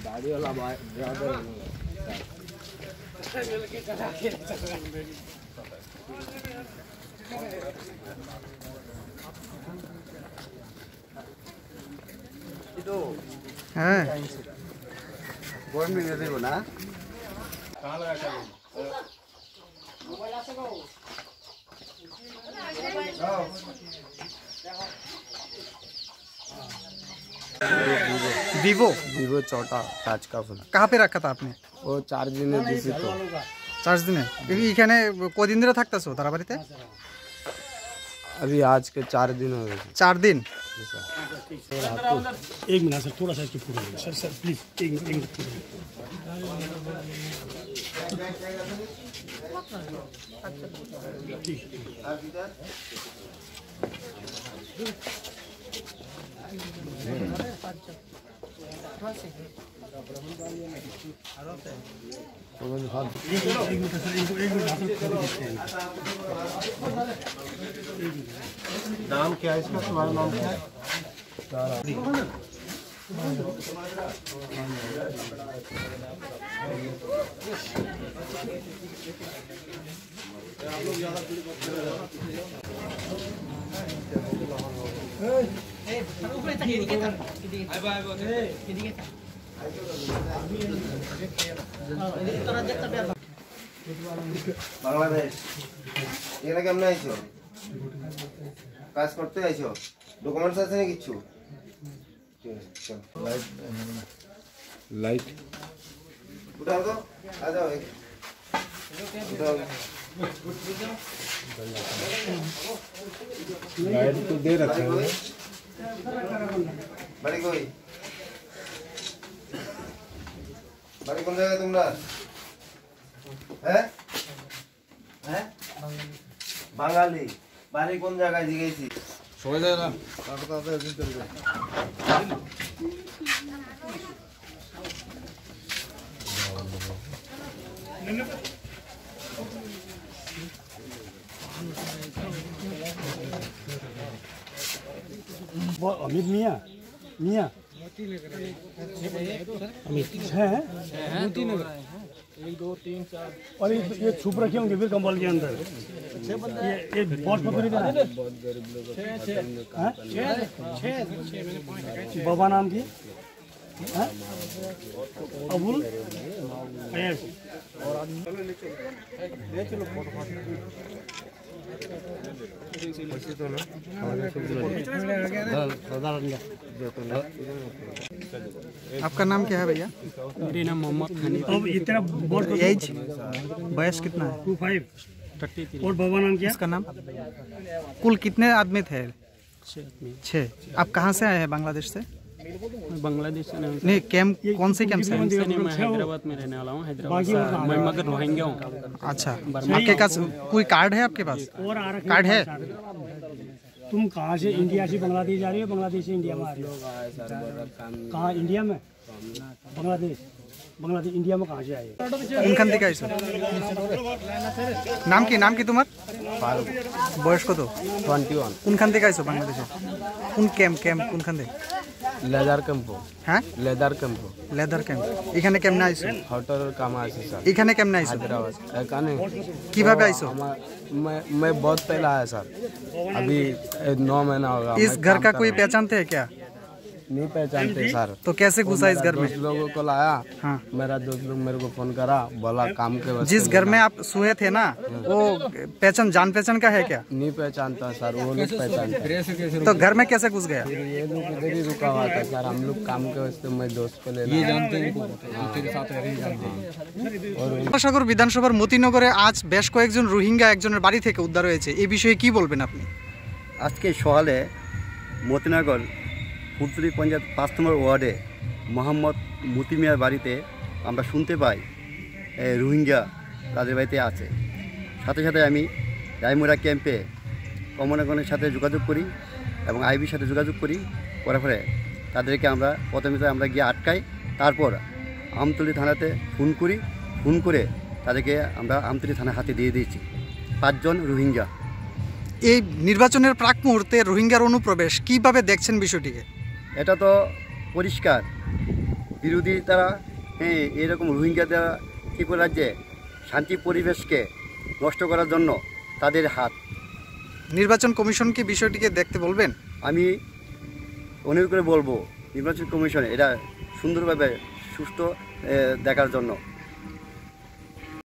गाड़ी वाला ना वीवो वीवो चौटा टच का फोन। कहाँ पे रखा था आपने? वो चार्जिंग दिसी तो चार्ज दिन এখানে কদিন ধরে থাকতেছো তারা বাড়িতে? अभी आज के 4 दिन हो गए। 4 दिन। एक मिनट सर, थोड़ा सा इसके फोटो सर सर प्लीज एक मिनट नाम क्या है इसका? तुम्हारा नाम क्या है? বাংলাদেশ এখানে কেমন আইছো? কাজ করতে আইছো? ডকুমেন্টস আছে না কিছু? लाइट उठाओ तो आ जाओ एक लाइट तो दे रखा है। बड़ी कोई बड़ी कौन जगह तुमरा है बांगाली बाड़ी कौन जगह जिगेছি সবাই যায় না তাড়াতাড়ি একদিন চলবে। वो अमित मियाँ मियाँ अमित है 1 2 3 4 और ये छुप रखे होंगे फिर कंबल के अंदर। ये बहुत पकड़ी का बाबा नाम की अबुल अय्यज आपका नाम क्या है भैया? मेरा नाम मोहम्मद खानी। अब इतना बहुत एज वयस कितना है? 25 33। और बाबा नाम क्या? इसका नाम? कुल कितने आदमी थे? 6। आप कहाँ से आए हैं? बांग्लादेश से? बांग्लादेश से नहीं, कैंप कौन से कैंप से? मैं हैदराबाद में रहने वाला हूँ। हैदराबाद से मैं मगर रोहिंग्या हूँ। अच्छा, आपके पास कोई कार्ड है? आपके पास और कार्ड है? तुम कहाँ से? इंडिया से बांग्लादेश जा रही हो? बांग्लादेश से इंडिया में आ रही हो? कहाँ? इंडिया में? बांग्लादेश इंडिया में कहाँ से आए? কোনখান থেকে আইছো? নাম কি তোমার? বয়স কত? 21। কোনখান থেকে আইছো বাংলাদেশে? কোন ক্যাম্প কোনখান থেকে? Leather camp. হ্যাঁ, लेदर कैंप। Leather camp. এখানে কেমনে আইছো? होटल काम आइছে सर। এখানে কেমনে আইছো? हैदराबाद এখানে কিভাবে আইছো? मैं बहुत पहले आया सर, अभी 9 महीना होगा। इस घर का कोई पहचानते हैं क्या? नहीं पहचानते सर। तो कैसे घुसा इस घर में? दोस्त लोगों को लाया। हाँ, मेरा दोस्त लोग मेरे को फोन करा, बोला काम के वजह। जिस घर में आप सोए थे ना, वो जान पहचान का है क्या? नहीं पहचानता सर, वो नहीं पहचानता। तो घर में कैसे घुस गया? ये लोग इधर ही रुका हुआ था सर, हम लोग काम के वजह मैं दोस्त को ले ये जानते हैं সাগর বিধানসভার মতিনগরে আজ বেশ কয়েকজন রোহিঙ্গা একজনের বাড়ি থেকে উদ্ধার হয়েছে, এই বিষয়ে কি বলবেন আপনি? আজকে সকালে মতিনগর ফুলতলি পঞ্চায়েত 5 নম্বর ওয়ার্ডে মোহাম্মদ মতি মিয়ার বাড়িতে আমরা শুনতে পাই রোহিঙ্গা তাদের বাড়িতে আছে। সাথে সাথে আমি রায়মুরা ক্যাম্পে কমনাগণের সাথে যোগাযোগ করি এবং আইবির সাথে যোগাযোগ করি। করার পরে তাদেরকে আমরা প্রথমে আমরা গিয়ে আটকাই, তারপর আমতলী থানাতে ফোন করে তাদেরকে আমরা আমতলী থানা হাতে দিয়ে দিয়েছি। 5 জন রোহিঙ্গা। এই নির্বাচনের প্রাক মুহূর্তে রোহিঙ্গার অনুপ্রবেশ কিভাবে দেখছেন বিষয়টিকে? এটা তো পরিষ্কার বিরোধী তারা, হ্যাঁ, এরকম রোহিঙ্গা দ্বারা ত্রিপুরা রাজ্যে শান্তি পরিবেশকে নষ্ট করার জন্য তাদের হাত। নির্বাচন কমিশনকে বিষয়টিকে দেখতে বলবেন? আমি অনুরোধ করে বলবো নির্বাচন কমিশনে এটা সুন্দরভাবে সুষ্ঠু দেখার জন্য।